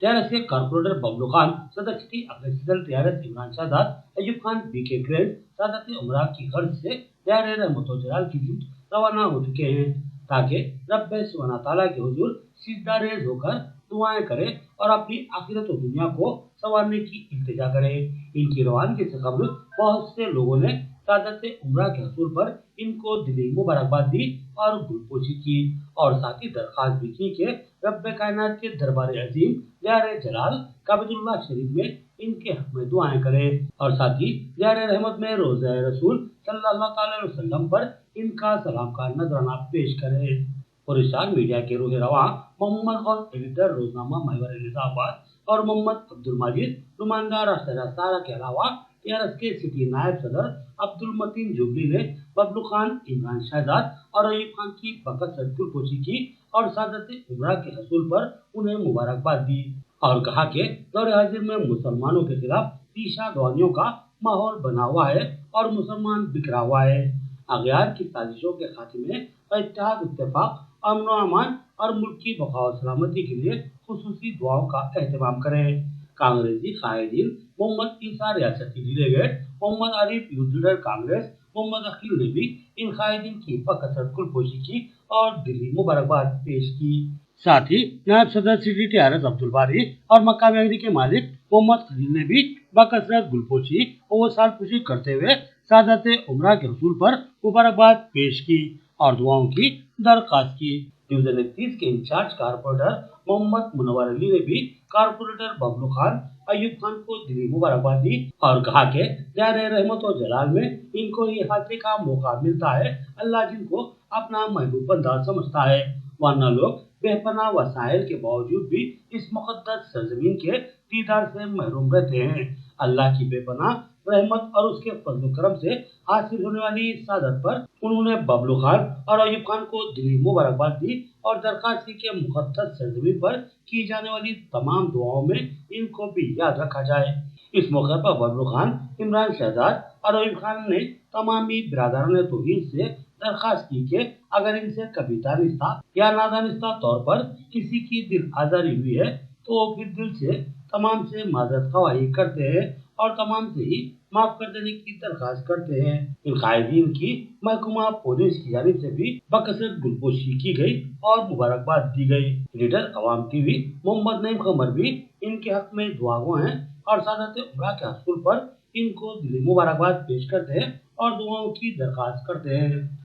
TRS के corporator Bablu Khan, सदर city अग्रसेशन टीआरएस इमरान शाहदार, अयूब खान, बीके ग्रेड, सादत उमरा की गर्ज से ज़ाहिर रहमत व जलाल की दूत रवाना हो चुके हैं ताकि रब्बे सुब्हाना तआला के हुजूर सिजदा रेज़ होकर दुआएं करे और अपनी आखिरत व दुनिया को संवारने की इल्तिजा करे। इनकी रवानगी से कबल बहुत से लोगों ने सादत उमरा के हसूल पर इनको दिली मुबारकबाद दी और गुलपोशी की और साथ ही दरख्वास्त भी की कि रब्बे कायनात के दरबार अजीम ज़ाहिर जलाल काबतुल्लाह शरीफ में इनके हक में दुआएं करे और साथ ही ज़ाहिर रहमत में रोज़ा रसूल सल्लल्लाहु अलैहि वसल्लम पर इनका सलाम का नजराना पेश करे। पुलिसान मीडिया के रूह रवा मोहम्मद और एडिटर रोजनामा महवर निजामाबाद और मोहम्मद अब्दुल माजिद नुमाइंदा सारा के अलावा टीआरएस के सिटी नायब सदर अब्दुल मतीन जुबली ने बबलू खान, इमरान शहजाद और अयूब खान की बकसरत गुलपोशी की और सादत उमरा के हसूल पर उन्हें मुबारकबाद दी और कहा कि दौरे हाजिर में मुसलमानों के खिलाफ तीशा दवानियों का माहौल बना हुआ है और मुसलमान बिखरा हुआ है। अगयार की साजिशों के खात्मे, इत्तेहाद, इत्तेफाक, अमन व अमान और मुल्क की बका व सलामती के लिए खुसूसी दुआओं का एहतमाम करें। कांग्रेसी कायदीन मोहम्मद ईसा रियासती delegate, Mohammad Arif youth leader Congress, Mohammad Aqeel ने भी इन कायदीन की बकसरत गुलपोशी की और दिली मुबारकबाद पेश की। साथ ही नायब सदर सिटी टीआरएस अब्दुल बारी और मक्का बेकरी के मालिक मोहम्मद खलील ने भी बकसरत गुलपोशी और सालपुशी करते हुए सादत उमरा के हसूल पर मुबारकबाद पेश की और दुआओं की दरख्वास्त की। डिवीजन 31 के इंचार्ज कारपोरेटर मोहम्मद मुनव्वर अली ने भी कारपोरेटर बबलू खान, अयूब खान को दिली मुबारकबाद दी और कहा कि ज़ाहिर रहमत और जलाल में इनको ये हासिल का मौका मिलता है। अल्लाह जिनको अपना महबूब बंदा समझता है, वरना लोग बेपनाह वसाइल के बावजूद भी इस मुक़द्दस सरजमीन के दीदार से महरूम रहते हैं। अल्लाह की बेपनाह रहमत और उसके फजल करम से हासिल होने वाली इस सादत पर उन्होंने बबलू खान और अयूब खान को दिली मुबारकबाद दी और दरख्वास्त की कि मुक़द्दस सरजमीन पर की जाने वाली तमाम दुआओं में इनको भी याद रखा जाए। इस मौके पर बबलू खान, इमरान शहजाद और अयूब खान ने तमामी बिरादरान तौहीद से दरख्वास्त की कि अगर इनसे कभी दानिस्ता या नादानिस्ता तौर पर किसी की दिल आजारी हुई है तो फिर दिल से तमाम से माजरत ख्वाही करते हैं और तमाम से ही माफ कर देने की दरख्वास्त करते हैं। इन कायदीन की महकमा पुलिस की जानिब से भी बकसरत गुलपोशी की गई और मुबारकबाद दी गई। लीडर अवाम टीवी मोहम्मद नईम खमर भी इनके हक में दुआगो हैं और सादत उमरा के हसूल पर इनको दिली मुबारकबाद पेश करते हैं और दुआओं की दरख्वास्त करते हैं।